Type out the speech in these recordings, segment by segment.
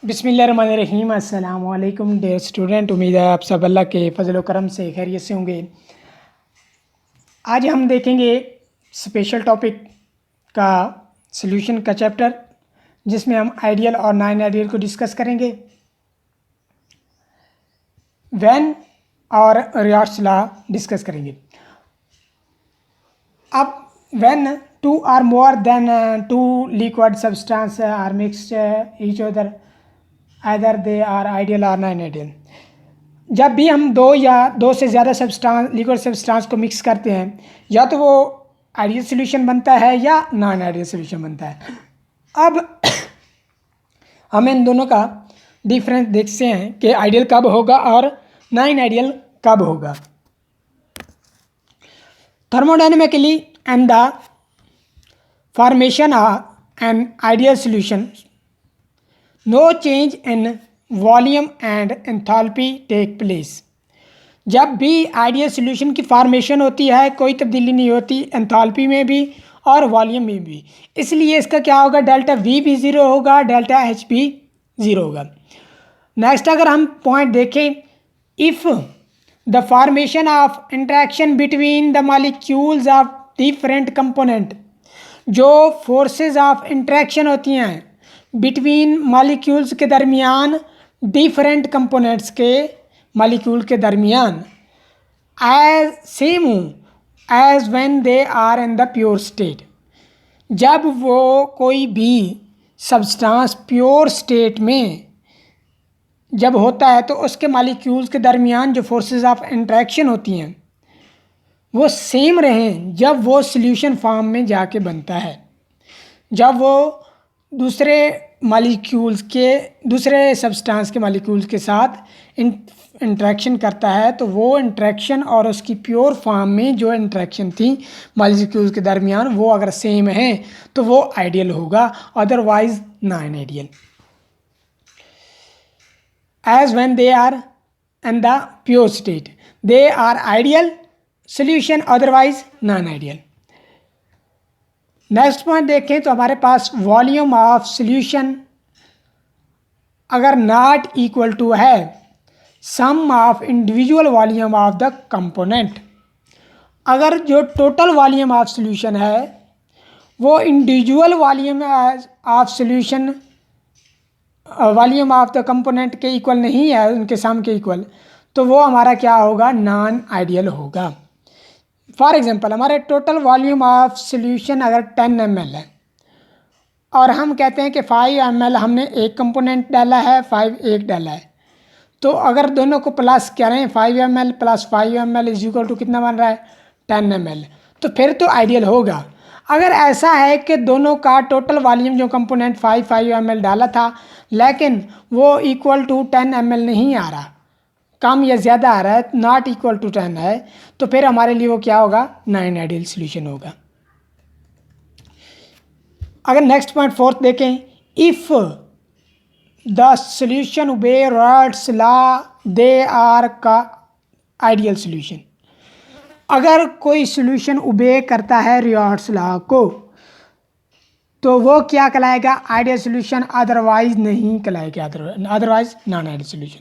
बिस्मिल्लाहिर्रहमानिर्रहीम। अस्सलाम वालेकुम डियर स्टूडेंट। उम्मीद है आप सब अल्लाह के फजल करम से खैरियत से होंगे। आज हम देखेंगे स्पेशल टॉपिक का सॉल्यूशन का चैप्टर, जिसमें हम आइडियल और नॉन आइडियल को डिस्कस करेंगे। व्हेन और रियॉट्स लॉ डिस्कस करेंगे। अब when two are more than two liquid substance are mixed each other either they are ideal और नॉन आइडियल। जब भी हम दो या दो से ज़्यादा सब्सटेंस लिक्विड सब्सटेंस को मिक्स करते हैं, या तो वो आइडियल सॉल्यूशन बनता है या नॉन आइडियल सॉल्यूशन बनता है। अब हम इन दोनों का डिफरेंस देखते हैं कि आइडियल कब होगा और नॉन आइडियल कब होगा। Thermodynamically and the formation of an ideal solution, no change in volume and enthalpy take place। जब भी आइडियल सॉल्यूशन की फॉर्मेशन होती है कोई तब्दीली नहीं होती एंथैल्पी में भी और वॉल्यूम में भी, इसलिए इसका क्या होगा, डेल्टा वी भी ज़ीरो होगा, डेल्टा एच भी ज़ीरो होगा। नेक्स्ट अगर हम पॉइंट देखें, if the formation of interaction between the molecules of different component, जो फोर्सेस ऑफ इंटरेक्शन होती हैं बिटवीन मॉलिक्यूल्स के दरमियान, डिफरेंट कंपोनेंट्स के मॉलिक्यूल के दरमियान, as same as when they are in the pure state, जब वो कोई भी सब्सटेंस प्योर स्टेट में जब होता है तो उसके मॉलिक्यूल्स के दरमियान जो फोर्सेस ऑफ इंटरेक्शन होती हैं वो सेम रहें जब वो सॉल्यूशन फॉर्म में जाके बनता है। जब वो दूसरे मॉलिक्यूल्स के दूसरे सब्सटेंस के मॉलिक्यूल्स के साथ इंटरेक्शन करता है तो वो इंटरेक्शन और उसकी प्योर फॉर्म में जो इंटरेक्शन थी मॉलिक्यूल्स के दरमियान वो अगर सेम है तो वो आइडियल होगा, otherwise non ideal. As when they are in the pure state they are ideal solution, otherwise non ideal. Next point देखें तो हमारे पास वॉल्यूम ऑफ सॉल्यूशन अगर नॉट इक्वल टू है sum of individual volume of the component, अगर जो total volume of solution है वो individual volume of solution volume of the component के इक्वल नहीं है, उनके सम के इक्वल, तो वो हमारा क्या होगा, नॉन आइडियल होगा। फॉर एग्जांपल हमारे टोटल वॉल्यूम ऑफ सॉल्यूशन अगर 10 ml है और हम कहते हैं कि 5 ml हमने एक कंपोनेंट डाला है, 5 एक डाला है, तो अगर दोनों को प्लस करें 5 ml plus 5 ml is equal to कितना बन रहा है, 10 ml, तो फिर तो आइडियल होगा। अगर ऐसा है कि दोनों का टोटल वॉल्यूम जो कंपोनेंट 5 ml डाला था लेकिन वो इक्वल टू 10 ml नहीं आ रहा, कम या ज़्यादा आ रहा है, नॉट इक्वल टू 10 है, तो फिर हमारे लिए वो क्या होगा, नॉन आइडियल सॉल्यूशन होगा। अगर नेक्स्ट पॉइंट फोर्थ देखें, if the solution obey Raoult's law they are का आइडियल सॉल्यूशन, अगर कोई सॉल्यूशन ओबे करता है रियॉट्स लॉ को तो वो क्या कहलाएगा, आइडियल सॉल्यूशन, अदरवाइज नहीं कहलाएगा, अदरवाइज नॉन आइडियल सॉल्यूशन।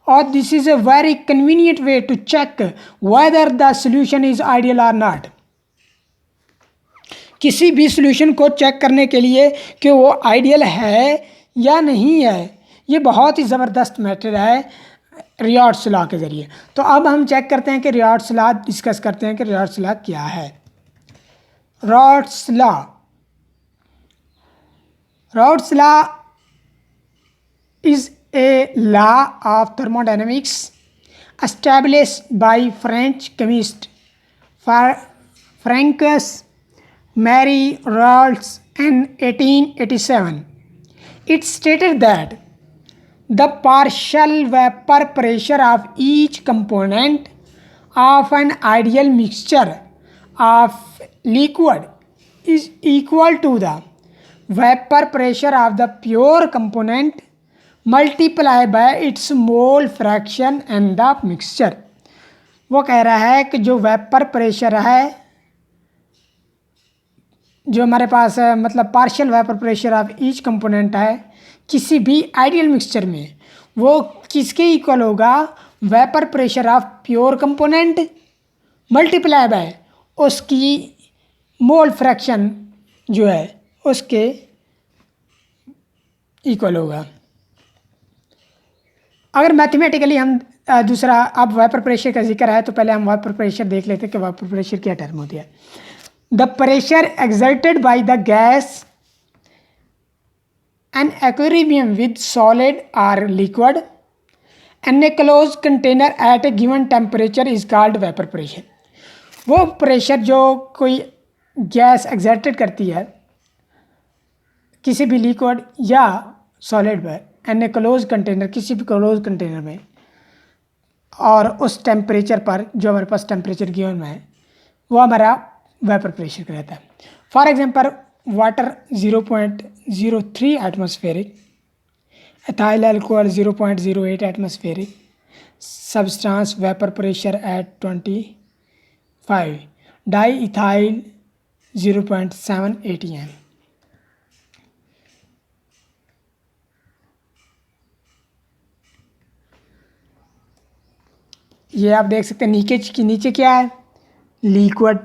और this is a very convenient way to check whether the solution is ideal और नॉट। किसी भी सॉल्यूशन को चेक करने के लिए कि वो आइडियल है या नहीं है, ये बहुत ही ज़बरदस्त मैटर है रियॉट्स लॉ के ज़रिए। तो अब हम चेक करते हैं कि रियॉट्स लॉ डिस्कस करते हैं कि रियॉट्स लॉ क्या है। Rods law is a law of thermodynamics established by French chemist Francois Marie Rolles in 1887. It stated that the partial vapor pressure of each component of an ideal mixture of liquid is equal to the vapor pressure of the pure component multiply by it's mole fraction and the mixture. वो कह रहा है कि जो vapour pressure है जो हमारे पास है, मतलब partial vapour pressure of each component है, किसी भी आइडियल मिक्सचर में वो किसके इक्वल होगा, vapour pressure of pure component multiply by उसकी मोल फ्रैक्शन जो है उसके इक्वल होगा। अगर मैथमेटिकली हम दूसरा, अब वेपर प्रेशर का जिक्र है तो पहले हम वेपर प्रेशर देख लेते हैं कि वेपर प्रेशर क्या टर्म होती है। The pressure exerted by the gas in equilibrium with solid or liquid in a close container at a given temperature is called vapour pressure. वो प्रेशर जो कोई गैस एक्सर्टेड करती है किसी भी लिक्विड या सॉलिड पर एन ए क्लोज कंटेनर, किसी भी क्लोज कंटेनर में, और उस टेम्परेचर पर जो हमारे पास टेम्परेचर गिवन में है वो हमारा वेपर प्रेशर कहलाता है। For example water 0.03 atmospheric, ethyl alcohol 0.08 atmospheric, substance vapour pressure at 25, di ethyl 0.7 atm। ये आप देख सकते हैं नीचे क्या है, लिक्विड,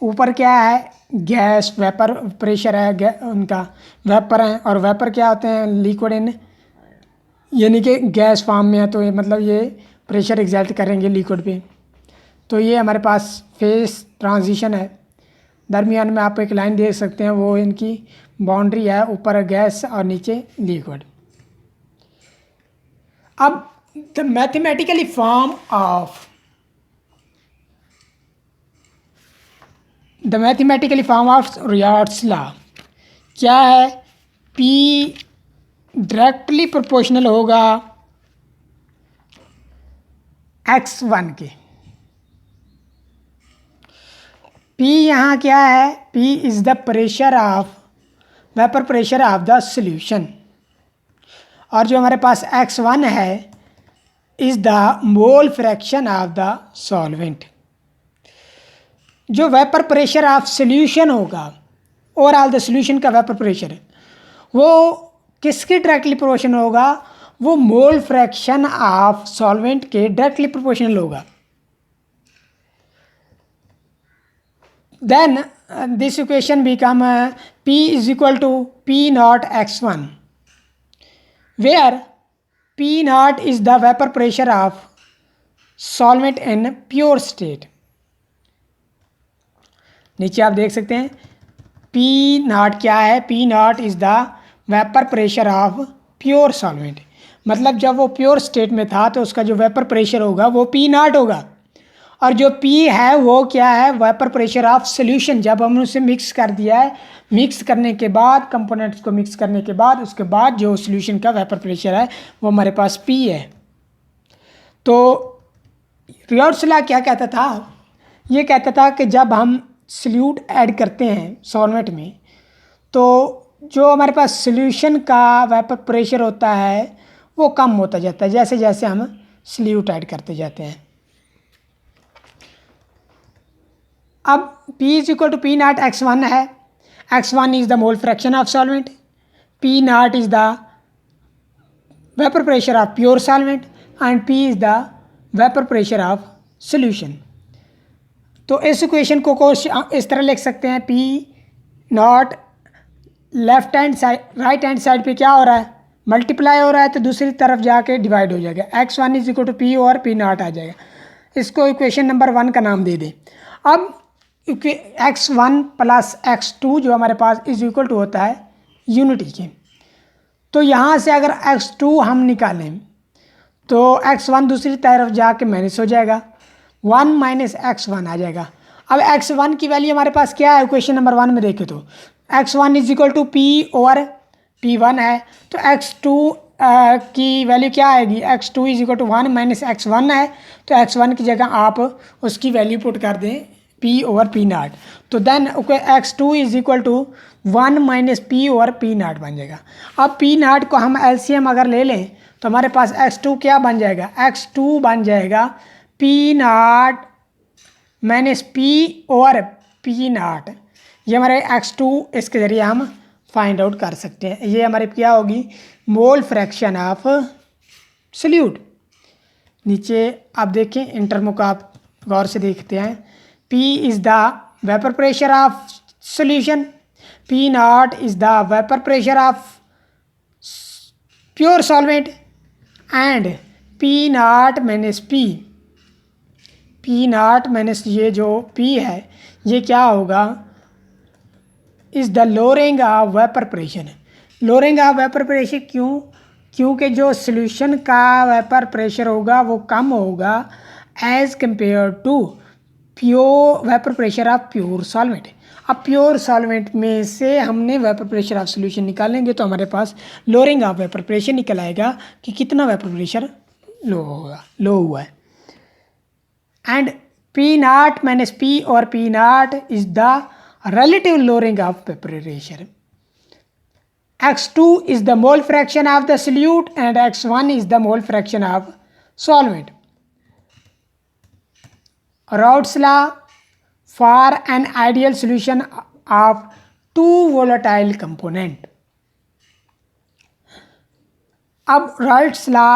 ऊपर क्या है, गैस, वेपर प्रेशर है, उनका वेपर है, और वेपर क्या होते हैं, लिक्विड इन, यानी कि गैस फॉर्म में है, तो ये मतलब ये प्रेशर एग्जर्ट करेंगे लिक्विड पे। तो ये हमारे पास फेस ट्रांजिशन है, दरमियान में आप एक लाइन देख सकते हैं, वो इनकी बाउंड्री है, ऊपर गैस और नीचे लिक्विड। अब the mathematically form of Raoult's law क्या है, P डायरेक्टली प्रोपोर्शनल होगा x1 के। P यहाँ क्या है, P is the pressure of vapour pressure of the solution, और जो हमारे पास x1 है is the mole fraction of the solvent. जो वेपर प्रेशर ऑफ सॉल्यूशन होगा, ओवरऑल द सॉल्यूशन का वेपर प्रेशर, वो किसके डायरेक्टली प्रोपोर्शनल होगा, वो मोल फ्रैक्शन ऑफ सॉल्वेंट के डायरेक्टली प्रोपोर्शनल होगा। Then this equation become P is equal to P not x1, where P not is the vapour pressure of solvent in pure state. नीचे आप देख सकते हैं P not क्या है, P not is the vapour pressure of pure solvent, मतलब जब वो प्योर स्टेट में था तो उसका जो वेपर प्रेशर होगा वो P नॉट होगा, और जो P है वो क्या है, वेपर प्रेशर ऑफ सॉल्यूशन। जब हमने उसे मिक्स कर दिया है, मिक्स करने के बाद, कंपोनेंट्स को मिक्स करने के बाद, उसके बाद जो सॉल्यूशन का वेपर प्रेशर है वो हमारे पास P है। तो रियॉट्स लॉ क्या कहता था, ये कहता था कि जब हम सॉल्यूट ऐड करते हैं सॉल्वेंट में, तो जो हमारे पास सॉल्यूशन का वेपर प्रेशर होता है वो कम होता जाता है जैसे जैसे हम सॉल्यूट ऐड करते जाते हैं। अब P is equal to P not x1 है, x1 is the mole fraction of solvent, P not is the vapour pressure of pure solvent, and P is the vapour pressure of solution. तो इस equation को इस तरह लिख सकते हैं, P not left hand side, right hand side पे क्या हो रहा है, मल्टीप्लाई हो रहा है, तो दूसरी तरफ जाके डिवाइड हो जाएगा, x1 is equal to P और P नॉट आ जाएगा। इसको इक्वेशन नंबर 1 का नाम दे दें। अब x1 प्लस x2 जो हमारे पास इज इक्वल टू होता है यूनिटी के, तो यहाँ से अगर x2 हम निकालें तो x1 दूसरी तरफ जाके माइनस हो जाएगा, 1 माइनस x1 आ जाएगा। अब x1 की वैल्यू हमारे पास क्या है, इक्वेशन नंबर 1 में देखें तो x1 is equal to P और P1 है, तो x2 की वैल्यू क्या आएगी, x2 is equal to 1 minus x1 है, तो x1 की जगह आप उसकी वैल्यू पुट कर दें P ओवर P नॉट, तो then x2 is equal to 1 minus P over P not बन जाएगा। अब P नॉट को हम LCM अगर ले लें तो हमारे पास x2 क्या बन जाएगा, x2 बन जाएगा P not minus P over P not, ये हमारे x2 इसके ज़रिए हम फाइंड आउट कर सकते हैं। ये हमारी क्या होगी, मोल फ्रैक्शन ऑफ सल्यूट। नीचे आप देखें इन टर्मों को आप गौर से देखते हैं। P is the vapour pressure of solution, P not is the vapour pressure of pure solvent and P not minus P not minus ये जो P है ये क्या होगा, is the lowering of vapour pressure. Lowering of vapour pressure क्यों, क्योंकि जो solution का वेपर प्रेशर होगा वो कम होगा as compare to pure vapour pressure of pure solvent. अब प्योर सॉल्वेंट में से हमने वेपर प्रेशर ऑफ सॉल्यूशन निकालेंगे तो हमारे पास लोअरिंग ऑफ वेपर प्रेशर निकल आएगा कि कितना वेपर प्रेशर लो होगा, लो हुआ है। And P not minus P और P not is the relative lowering of vapor pressure. X2 is the mole fraction of the solute and X1 is the mole fraction of solvent. Raoult's law for an ideal solution of two volatile component. अब rights law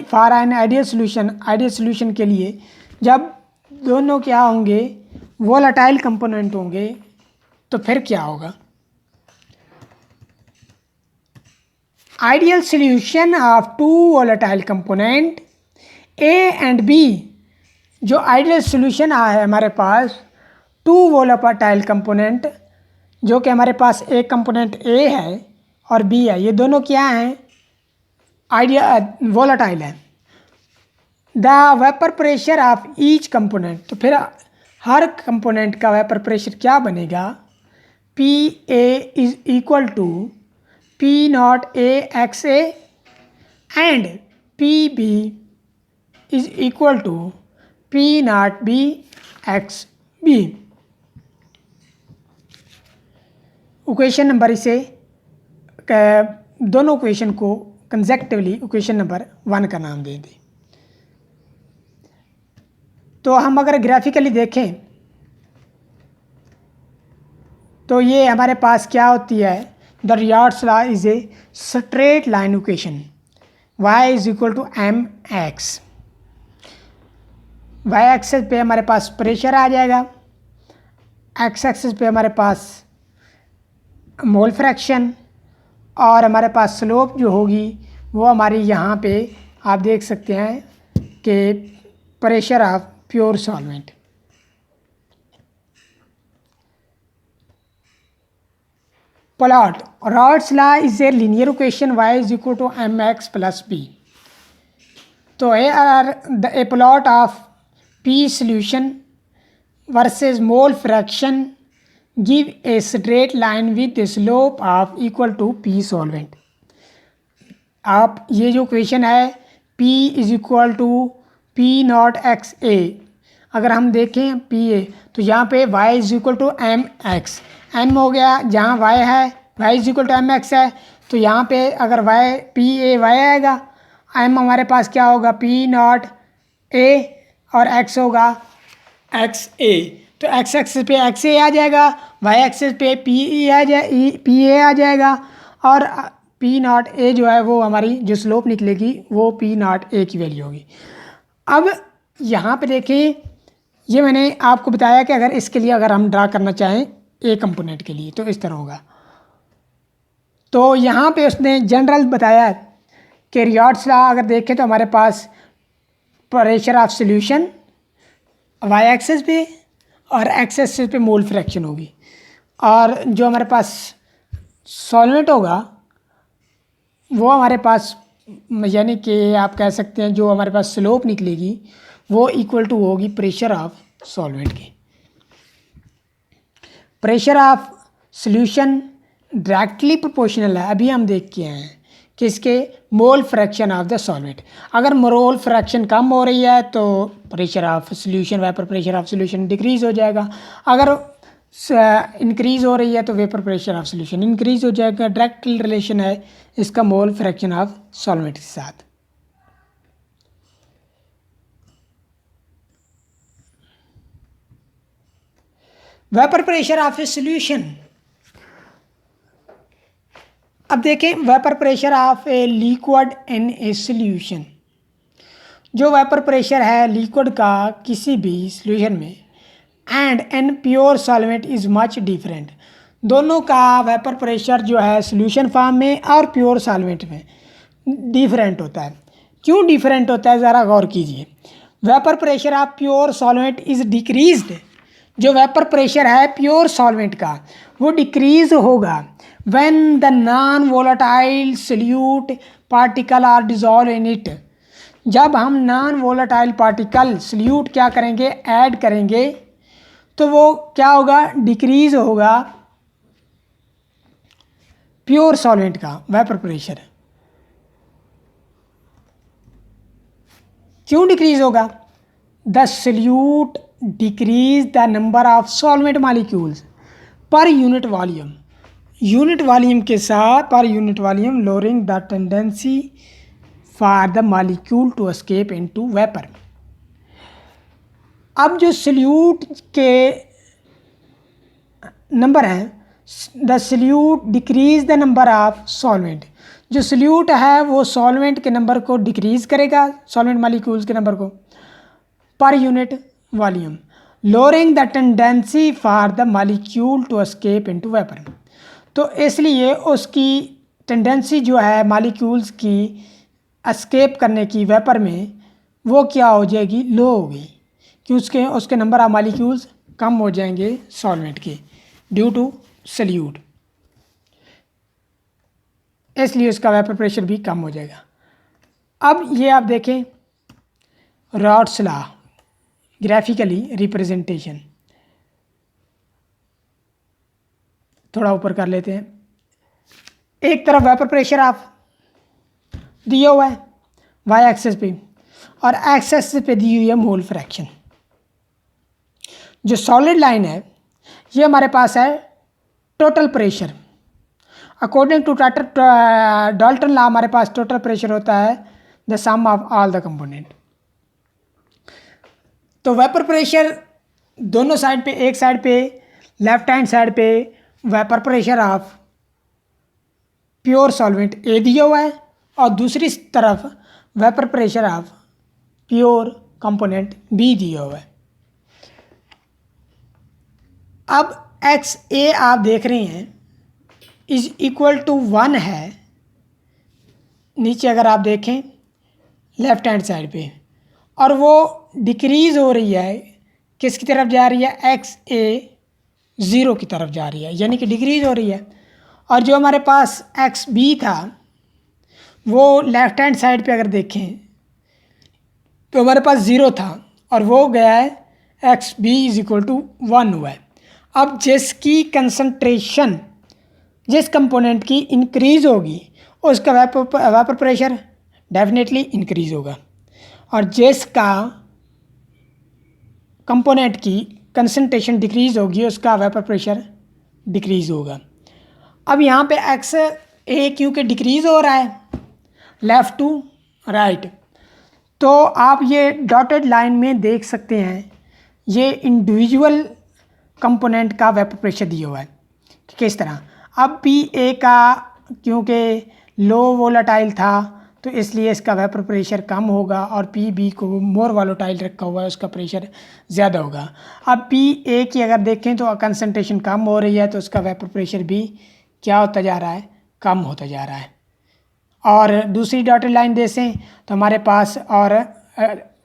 for an ideal solution के लिए जब दोनों क्या होंगे, volatile component होंगे, तो फिर क्या होगा, ideal solution of two volatile component A and B. जो आइडियल सॉल्यूशन है हमारे पास टू वोलेटाइल कंपोनेंट, जो कि हमारे पास एक कंपोनेंट ए है और बी है, ये दोनों क्या हैं, वोलेटाइल है। The vapour pressure of each component, तो फिर हर कंपोनेंट का वेपर प्रेशर क्या बनेगा, P A is equal to P not A x A and P B is equal to P not B x B. Equation number इसे दोनों equation को consecutively equation number 1 का नाम दे दें। तो हम अगर ग्राफिकली देखें तो ये हमारे पास क्या होती है, the Raoult's law is a straight line equation, y is equal to M X. Y axis पे हमारे पास प्रेशर आ जाएगा, एक्स एक्सेस पे हमारे पास मोल फ्रैक्शन, और हमारे पास स्लोप जो होगी वो हमारी यहाँ पे आप देख सकते हैं कि pressure of pure solvent. Plot Raoult's law is a linear equation y is equal to M X plus B. तो a plot of P solution versus mole fraction give a straight line with a slope of equal to P solvent। आप ये जो question है P is equal to P naught X A, अगर हम देखें P A तो यहाँ पे y is equal to M X, M हो गया जहाँ y है, y is equal to M X है, तो यहाँ पे अगर y P ए y आएगा, m हमारे पास क्या होगा P नॉट ए और x होगा एक्स ए। तो एक्स एक्सिस पे एक्स ए आ जाएगा, वाई एक्सिस पे पी ए आ जाएगा, और पी नॉट ए जो है वो हमारी जो स्लोप निकलेगी वो पी नॉट ए की वैल्यू होगी। अब यहाँ पे देखिए, ये मैंने आपको बताया कि अगर इसके लिए अगर हम ड्रा करना चाहें ए कंपोनेंट के लिए तो इस तरह होगा। तो यहाँ पे उसने जनरल बताया कि रियार्ड्स लॉ अगर देखें तो हमारे पास pressure of solution Y axis पे और एक्स एक्सिस पे मोल फ्रैक्शन होगी, और जो हमारे पास सॉल्वेंट होगा वो हमारे पास यानी कि आप कह सकते हैं जो हमारे पास स्लोप निकलेगी वो इक्वल टू होगी प्रेशर ऑफ सॉल्वेंट की। Pressure of solution directly proportional है, अभी हम देख के आए हैं कि इसके मोल फ्रैक्शन ऑफ द सॉल्वेंट। अगर मोल फ्रैक्शन कम हो रही है तो pressure of solution, vapour pressure of solution decrease हो जाएगा, अगर इंक्रीज़ हो रही है तो vapour pressure of solution increase हो जाएगा। डायरेक्ट रिलेशन है इसका मोल फ्रैक्शन ऑफ सॉल्वेंट के साथ। Vapour pressure of a solution, अब देखें vapour pressure of a liquid in a solution. जो वेपर प्रेशर है लिक्विड का किसी भी सॉल्यूशन में and an pure solvent is much different. दोनों का वेपर प्रेशर जो है सॉल्यूशन फॉर्म में और प्योर सॉल्वेंट में डिफरेंट होता है। क्यों डिफरेंट होता है ज़रा गौर कीजिए। Vapour pressure of pure solvent is decreased. जो वेपर प्रेशर है प्योर सॉल्वेंट का वो डिक्रीज होगा when the non volatile solute particle are dissolve in it. जब हम नॉन वोलेटाइल पार्टिकल सोल्यूट क्या करेंगे ऐड करेंगे तो वो क्या होगा डिक्रीज होगा प्योर सॉल्वेंट का वेपर प्रेशर। क्यों डिक्रीज होगा? The solute decrease the number of solvent molecules per unit volume. Unit volume के साथ per unit volume lowering the tendency for the molecule to escape into vapour. अब जो solute के number हैं the solute decrease the number of solvent. जो solute है वो solvent के नंबर को डिक्रीज करेगा, सॉल्वेंट मॉलिक्यूल्स के नंबर को per unit volume, lowering the tendency for the molecule to escape into vapour. तो इसलिए उसकी टेंडेंसी जो है मॉलिक्यूल्स की एस्केप करने की वेपर में वो क्या हो जाएगी, लो होगी, कि उसके नंबर ऑफ मॉलिक्यूल्स कम हो जाएंगे सॉल्वेंट के ड्यू टू सोल्यूट, इसलिए उसका वेपर प्रेशर भी कम हो जाएगा। अब ये आप देखें रॉड्स लॉ ग्राफिकली रिप्रेजेंटेशन, थोड़ा ऊपर कर लेते हैं। एक तरफ वेपर प्रेशर आप दिया हुआ है वाई एक्सेस पे और एक्स एक्सेस पे दी हुई है मोल फ्रैक्शन। जो सॉलिड लाइन है ये हमारे पास है total pressure. According to Dalton law हमारे पास टोटल प्रेशर होता है the sum of all the component. तो वेपर प्रेशर दोनों साइड पे, एक साइड पे लेफ्ट हैंड साइड पे vapour pressure of pure solvent A दिया हुआ है और दूसरी तरफ vapour pressure of pure component B दिया हुआ है। अब एक्स ए आप देख रहे हैं इज इक्वल टू 1 है नीचे अगर आप देखें लेफ्ट हैंड साइड पे, और वो डिक्रीज़ हो रही है, किसकी तरफ जा रही है, एक्स ए 0 की तरफ जा रही है, यानी कि डिक्रीज़ हो रही है। और जो हमारे पास एक्स बी था वो लेफ्ट हैंड साइड पे अगर देखें तो हमारे पास 0 था और वो गया है x B is equal to 1 हुआ है। अब जिसकी कंसंट्रेशन जिस कंपोनेंट की इंक्रीज़ होगी उसका वेपर प्रेशर डेफिनेटली इंक्रीज़ होगा, और जिसका कंपोनेंट की कंसंट्रेशन डिक्रीज़ होगी उसका वेपर प्रेशर डिक्रीज़ होगा। अब यहाँ पे एक्स ए क्योंकि डिक्रीज़ हो रहा है लेफ़्ट टू राइट, तो आप ये डॉटेड लाइन में देख सकते हैं ये इंडिविजुअल कंपोनेंट का वेपर प्रेशर दिया हुआ है कि किस तरह। अब पी ए का क्योंकि लो वोलेटाइल था तो इसलिए इसका वेपर प्रेशर कम होगा, और पी बी को मोर वोलेटाइल रखा हुआ है उसका प्रेशर ज़्यादा होगा। अब पी ए की अगर देखें तो कंसंट्रेशन कम हो रही है तो उसका वेपर प्रेशर भी क्या होता जा रहा है, कम होता जा रहा है। और दूसरी डॉटेड लाइन देखें तो हमारे पास और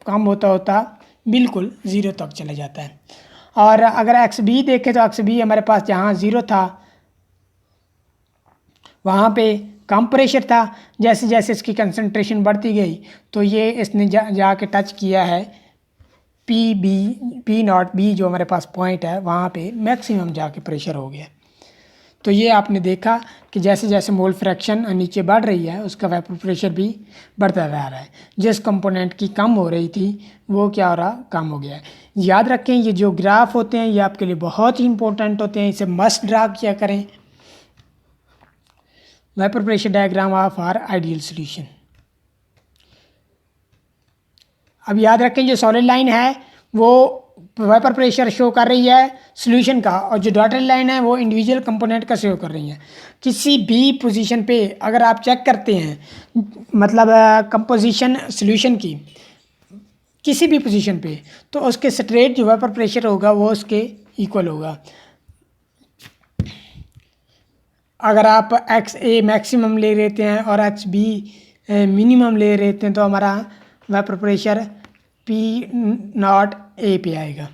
कम होता होता बिल्कुल 0 तक चला जाता है। और अगर एक्स बी देखें तो एक्स बी हमारे पास जहाँ 0 था वहाँ पे कम प्रेशर था, जैसे जैसे इसकी कंसंट्रेशन बढ़ती गई तो ये इसने जाके टच किया है पी नॉट बी जो हमारे पास पॉइंट है वहाँ पे मैक्सिमम जाके प्रेशर हो गया। तो ये आपने देखा कि जैसे जैसे मोल फ्रैक्शन नीचे बढ़ रही है उसका वेपर प्रेशर भी बढ़ता जा रहा है। जिस कंपोनेंट की कम हो रही थी वो क्या हो रहा, कम हो गया है। याद रखें ये जो ग्राफ होते हैं ये आपके लिए बहुत ही इंपॉर्टेंट होते हैं, इसे मस्ट ड्रा किया करें। Vapour pressure diagram of our ideal solution. अब याद रखें जो सॉलिड लाइन है वो वेपर प्रेशर शो कर रही है सॉल्यूशन का, और जो डॉटेड लाइन है वो इंडिविजुअल कंपोनेंट का शो कर रही है। किसी भी पोजीशन पे अगर आप चेक करते हैं मतलब कंपोजिशन सॉल्यूशन की किसी भी पोजीशन पे, तो उसके स्ट्रेट जो वेपर प्रेशर होगा वो उसके इक्वल होगा। अगर आप एक्स ए मैक्सिमम ले लेते हैं और एक्स बी मिनिमम ले लेते हैं तो हमारा vapour pressure P not A पे आएगा।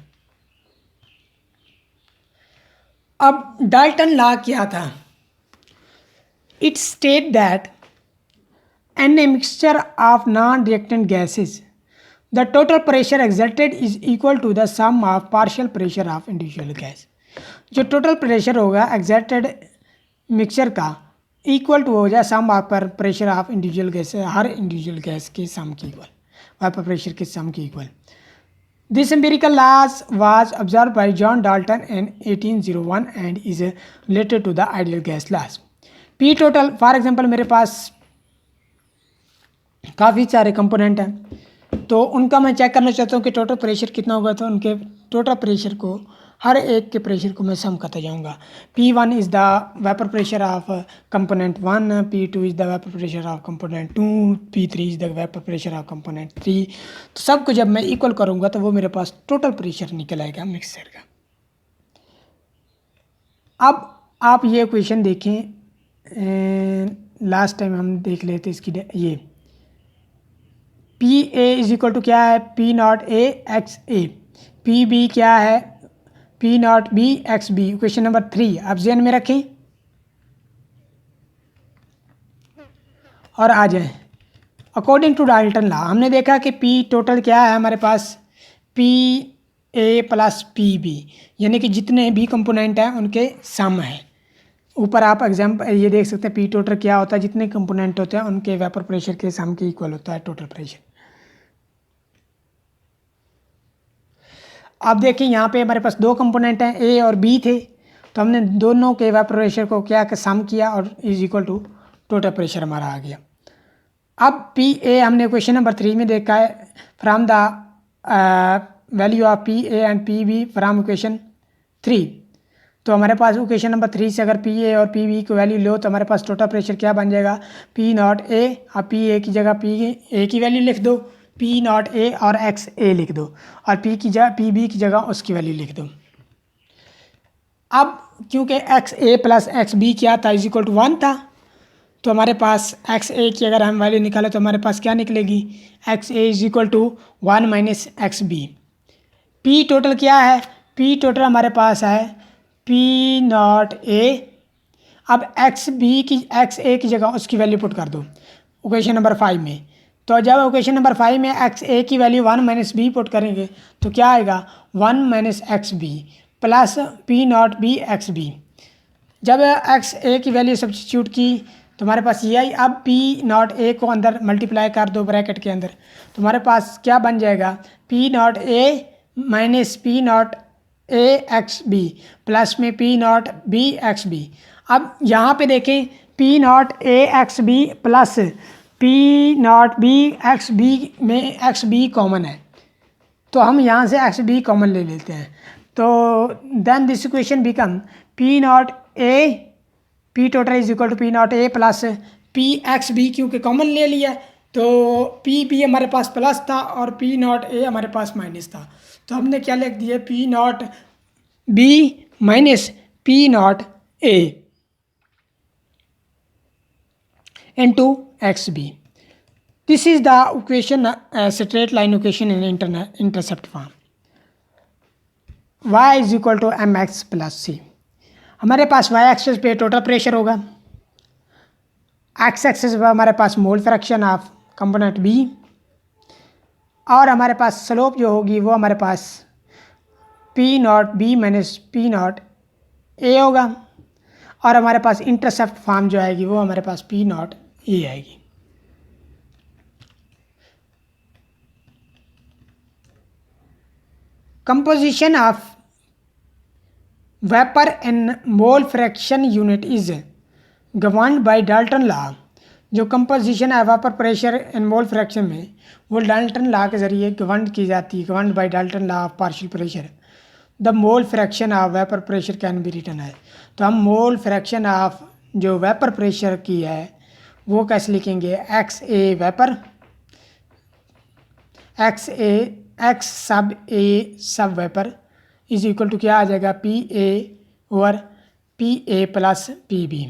अब डाल्टन लॉ क्या था? It state that in a mixture of non reactant gases the total pressure exerted is equal to the sum of partial pressure of individual gas. जो total pressure होगा exerted mixture का equal to हो जाए sum of पर pressure of individual gas, हर individual gas के sum के equal, vapour pressure के सम के equal. This empirical laws was observe by John Dalton in 1801 and is related to the ideal gas laws. P total, for example मेरे पास काफ़ी सारे component हैं तो उनका मैं चेक करना चाहता हूँ कि टोटल प्रेशर कितना होगा, तो उनके टोटल प्रेशर को हर एक के प्रेशर को मैं सम करता जाऊँगा। P1 is the vapour pressure of component 1, P2 is the vapour pressure of component 2, P3 is the vapour pressure of component 3। तो सबको जब मैं इक्वल करूँगा तो वो मेरे पास टोटल प्रेशर निकल आएगा मिक्सचर का। अब आप ये क्वेश्चन देखें, लास्ट टाइम हम देख लेते इसकी ये P A is equal to क्या है, P not A x A, P B क्या है, P not B x B. Question number 3 आप जेन में रखें और आ जाएं। अकॉर्डिंग टू डाल्टन लॉ हमने देखा कि पी टोटल क्या है हमारे पास, P A plus P B, यानी कि जितने भी कंपोनेंट हैं उनके सम है। ऊपर आप एग्जाम्पल ये देख सकते हैं पी टोटल क्या होता है, जितने कंपोनेंट होते हैं उनके वेपर प्रेशर के सम के इक्वल होता है टोटल प्रेशर। आप देखिए यहाँ पे हमारे पास दो कंपोनेंट हैं ए और बी थे, तो हमने दोनों के वेपर प्रेशर को क्या सम किया और is equal to total pressure हमारा आ गया। अब पी ए हमने क्वेश्चन नंबर 3 में देखा है from the value of P A and P B from equation 3। तो हमारे पास इक्वेशन नंबर 3 से अगर पी ए और पी बी की वैल्यू लो तो हमारे पास टोटल प्रेशर क्या बन जाएगा, पी नॉट ए, और पी ए की जगह पी ए की वैल्यू लिख दो, पी नॉट ए और एक्स ए लिख दो, और पी की जगह पी बी की जगह उसकी वैल्यू लिख दो। अब क्योंकि एक्स ए प्लस एक्स बी क्या था, इज इक्वल टू 1 था, तो हमारे पास एक्स ए की अगर हम वैल्यू निकालें तो हमारे पास क्या निकलेगी, x A is equal to 1 minus x B. P total क्या है, पी टोटल हमारे पास है पी नॉट ए। अब एक्स ए की जगह उसकी वैल्यू पुट कर दो इक्वेशन नंबर 5 में। तो जब इक्वेशन नंबर 5 में एक्स ए की वैल्यू 1 माइनस बी पुट करेंगे तो क्या आएगा, 1 minus x B plus P not B x B. जब एक्स ए की वैल्यू सब्स्टिट्यूट की तो हमारे पास ये आई। अब पी नॉट ए को अंदर मल्टीप्लाई कर दो ब्रैकेट के अंदर, तो हमारे पास क्या बन जाएगा, P not A minus P not A X B plus में P not B x B. अब यहाँ पे देखें P not A X B plus P not B x B में एक्स बी कॉमन है, तो हम यहाँ से एक्स बी कॉमन ले लेते हैं। तो then this equation become P not A, P total is equal to P not A plus P x B, क्योंकि कॉमन ले लिया तो पी बी हमारे पास प्लस था और पी नॉट ए हमारे पास माइनस था, तो हमने क्या लिख दिया, P not B minus P not a into xb. This is the equation, straight line equation in intercept form. y is equal to mx plus c. हमारे पास y एक्सिस पे टोटल प्रेशर होगा, x एक्सिस पे हमारे पास mole fraction of component b, और हमारे पास स्लोप जो होगी वो हमारे पास P not B minus P not A होगा, और हमारे पास इंटरसेप्ट फॉर्म जो आएगी वो हमारे पास पी नॉट ए आएगी। Composition of vapour in mole fraction unit is governed bye Dalton law. जो कंपोजिशन है vapour pressure in mole fraction में वो डाल्टन लॉ के ज़रिए गवर्न की जाती है, govern by Dalton law of partial pressure. The mole fraction of vapour pressure can be written है। तो हम मोल फ्रैक्शन ऑफ जो वेपर प्रेशर की है वो कैसे लिखेंगे, x A vapour, x sub vapour is equal to क्या आ जाएगा, P A over P A plus P B.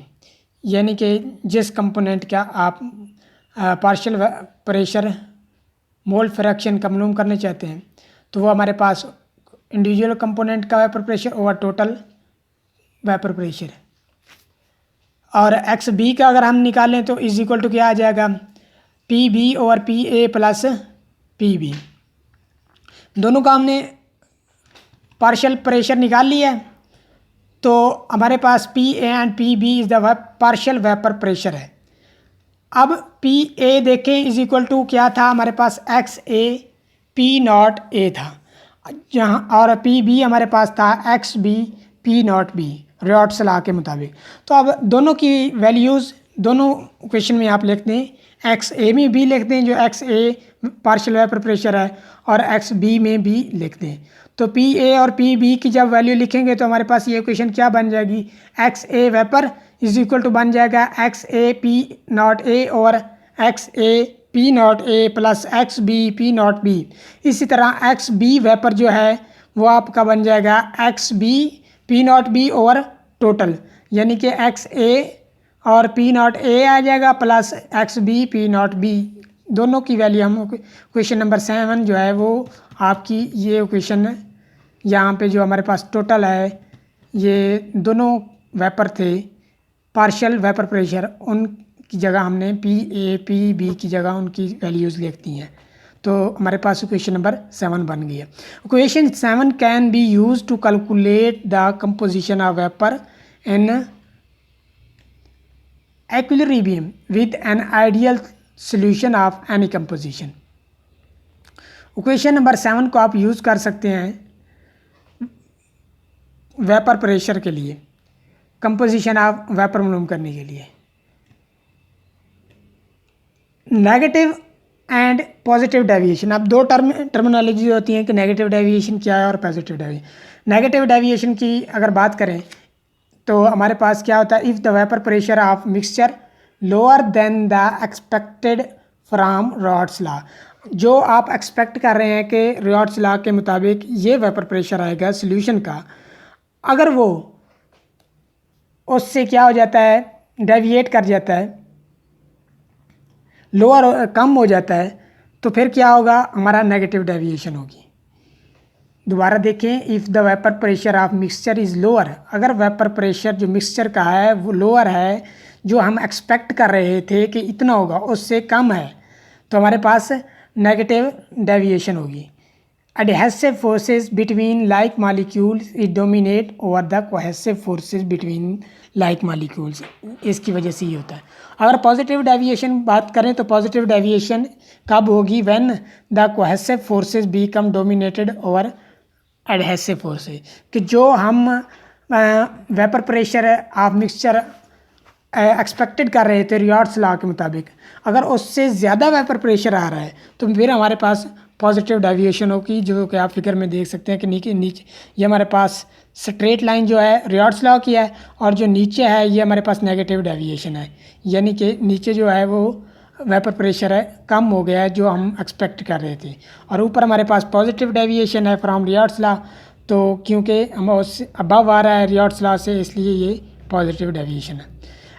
यानी कि जिस कंपोनेंट का आप पार्शियल प्रेशर मोल फ्रैक्शन का मालूम करने चाहते हैं तो वो हमारे पास इंडिविजुअल कंपोनेंट का vapour pressure over total vapour pressure. और एक्स बी का अगर हम निकालें तो इज इक्वल टू क्या आ जाएगा, P B over P A plus P B. दोनों का हमने पार्शियल प्रेशर निकाल लिया है तो हमारे पास P A and P B is the partial vapour pressure है। अब पी ए देखें इज इक्वल टू क्या था हमारे पास, X A P not A था जहाँ, और पी बी हमारे पास था X B P not B Raoult's law के मुताबिक। तो अब दोनों की वैल्यूज़ दोनों इक्वेशन में आप लिखते हैं, एक्स ए में भी लिखते हैं जो एक्स ए पार्शियल वेपर प्रेशर है और एक्स बी में भी लिखते हैं। तो पी ए और पी बी की जब वैल्यू लिखेंगे तो हमारे पास ये इक्वेशन क्या बन जाएगी, X A vapour is equal to बन जाएगा X A P not A और X A P not A plus x B P not B. इसी तरह एक्स बी वेपर जो है वो आपका बन जाएगा x B P not B over total, यानी कि एक्स ए और पी नॉट ए आ जाएगा plus x B P not B. दोनों की वैल्यू हम क्वेश्चन नंबर 7 जो है वो आपकी ये क्वेश्चन यहाँ पे जो हमारे पास टोटल है ये दोनों वेपर थे पार्शियल वेपर प्रेशर, उनकी जगह हमने पी ए पी बी की जगह उनकी वैल्यूज़ लिख दी हैं। तो हमारे पास क्वेश्चन नंबर 7 बन गई है। Question 7 can be use to calculate the composition of vapour in equilibrium with an ideal solution of any composition। Equation number 7 को आप यूज़ कर सकते हैं वेपर प्रेशर के लिए, कंपोजिशन ऑफ वेपर मालूम करने के लिए। नेगेटिव एंड पॉजिटिव डेविएशन, अब दो टर्मिनोलॉजी होती हैं कि नेगेटिव डेविएशन क्या है और पॉजिटिव डेविएशन। नेगेटिव डेविएशन की अगर बात करें तो हमारे पास क्या होता है, if the vapour pressure of mixture lower than the expected from rods law, जो आप एक्सपेक्ट कर रहे हैं कि रॉड्स लॉ के मुताबिक ये वेपर प्रेशर आएगा सॉल्यूशन का, अगर वो उससे क्या हो जाता है, डेविएट कर जाता है, लोअर कम हो जाता है, तो फिर क्या होगा, हमारा नेगेटिव डेविएशन होगी। दोबारा देखें, if the vapour pressure of mixture is lower, अगर वेपर प्रेशर जो मिक्सचर का है वो लोअर है, जो हम एक्सपेक्ट कर रहे थे कि इतना होगा उससे कम है, तो हमारे पास नेगेटिव डेविएशन होगी। Adhesive forces between like molecules is dominate over the cohesive forces between like molecules, इसकी वजह से ही होता है। अगर पॉजिटिव डेविएशन बात करें तो पॉजिटिव डेविएशन कब होगी, when the cohesive forces become dominated over adhesive forces, कि जो हम vapour pressure of mixture expected कर रहे थे रियॉट्स लॉ के मुताबिक, अगर उससे ज़्यादा वेपर प्रेशर आ रहा है तो फिर हमारे पास पॉजिटिव डेविएशन होगी, जो कि आप फिगर में देख सकते हैं कि नीचे ये हमारे पास स्ट्रेट लाइन जो है रियॉट्स लॉ की है और जो नीचे है ये हमारे पास नेगेटिव डेविएशन है, यानी कि नीचे जो है वो वेपर प्रेशर है कम हो गया है जो हम एक्सपेक्ट कर रहे थे, और ऊपर हमारे पास पॉजिटिव डेविएशन है फ्रॉम रियॉट्स लॉ, तो क्योंकि हम उससे अबव आ रहा है रियॉट्स लॉ से, इसलिए ये पॉजिटिव डेविएशन है।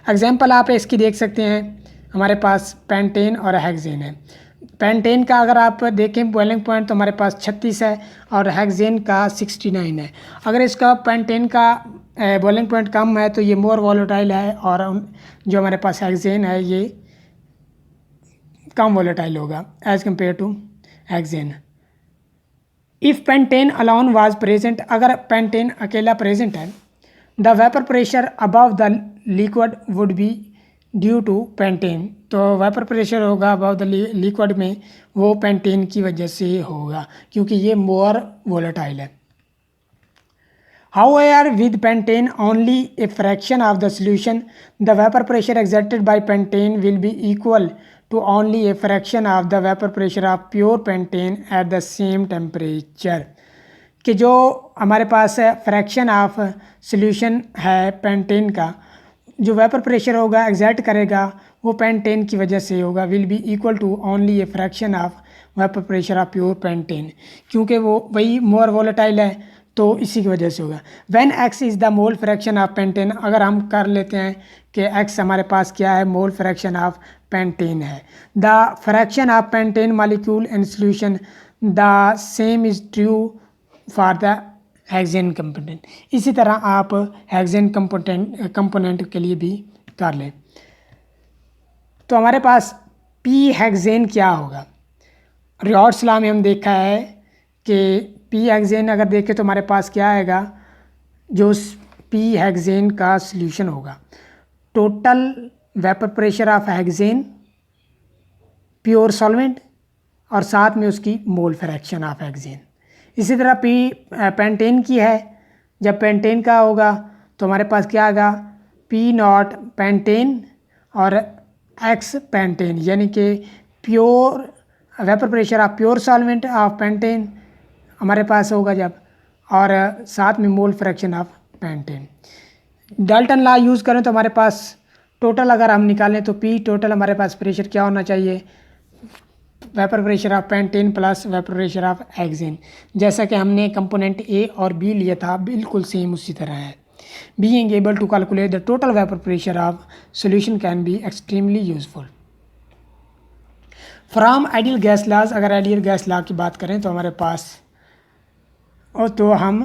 एग्जांपल आप इसकी देख सकते हैं, हमारे पास पेंटेन और हेक्सेन है। पेंटेन का अगर आप देखें बॉइलिंग पॉइंट तो हमारे पास 36 है और हेक्सेन का 69 है। अगर इसका पेंटेन का बॉइलिंग पॉइंट कम है तो ये मोर वॉलेटाइल है, और जो हमारे पास हेक्सेन है ये कम वॉलेटाइल होगा as compare to hexane. If pentane alone was present, अगर पेंटेन अकेला प्रेजेंट है, the vapour pressure above the liquid would be due to pentane, तो वेपर प्रेशर होगा अबव द लिक्विड में वो पेंटेन की वजह से होगा, क्योंकि ये मोर वोलेटाइल है। However, with pentane, only a fraction of the solution, the vapor pressure exerted by pentane will be equal to only a fraction of the vapor pressure of pure pentane at the same temperature. कि जो हमारे पास fraction of solution है pentane का, जो vapour pressure होगा exert करेगा वो pentane की वजह से होगा, will be equal to only a fraction of vapour pressure of pure pentane, क्योंकि वो वही मोर वोलेटाइल है तो इसी की वजह से होगा. When x is the mole fraction of pentane, अगर हम कर लेते हैं कि एक्स हमारे पास क्या है, मोल फ्रैक्शन ऑफ पेंटेन है. The fraction of pentane molecule in solution the same is true for the hexane component. इसी तरह आप हेक्सेन कंपोनेंट के लिए भी कर लें. तो हमारे पास पी हेक्सेन क्या होगा. रियॉट्स लॉ में हम देखा है कि पी हेक्सेन अगर देखें तो हमारे पास क्या आएगा, जो पी हेक्सेन का सॉल्यूशन होगा total vapour pressure of hexane pure solvent और साथ में उसकी मोल फ्रैक्शन ऑफ हेक्सेन. इसी तरह पी पेंटेन की है, जब पेंटेन का होगा तो हमारे पास क्या आएगा, पी नॉट पेंटेन और एक्स पेंटेन, यानी कि pure vapour pressure of pure solvent of pentane हमारे पास होगा जब, और साथ में मोल fraction of pentane. Dalton law use करें तो हमारे पास टोटल अगर हम निकालें तो पी टोटल हमारे पास प्रेशर क्या होना चाहिए, vapour pressure of pentane plus vapour pressure of hexane. जैसा कि हमने कंपोनेंट ए और बी लिया था बिल्कुल सेम उसी तरह है. Being able to calculate the total vapour pressure of solution can be extremely useful. From ideal gas laws, अगर आइडियल गैस लॉ की बात करें तो हमारे पास और तो हम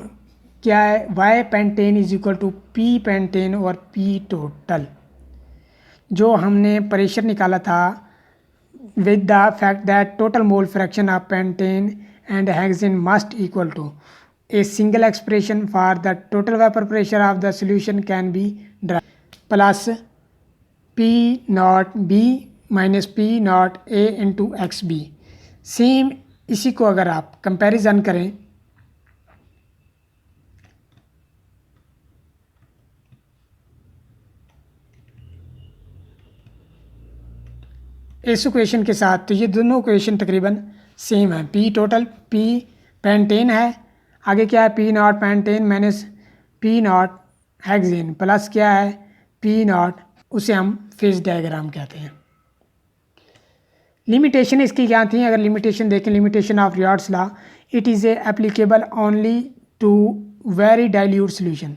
क्या है, Y pentane is equal to P pentane और पी टोटल. जो हमने प्रेशर निकाला था with the fact that total mole fraction of pentane and hexane must equal to a single expression for the total vapor pressure of the solution can be derived plus P naught B minus P naught A into XB. Same इसी को अगर आप comparison करें इस equation के साथ, तो ये दोनों इक्वेशन तकरीबन सेम है. पी टोटल पी पेंटेन है, आगे क्या है P not pentane minus P not hexane plus क्या है पी नॉट, उसे हम फेज डायग्राम कहते हैं. लिमिटेशन इसकी क्या थी, अगर लिमिटेशन देखें, limitation of Raoult's law, it is a applicable only to very dilute solution.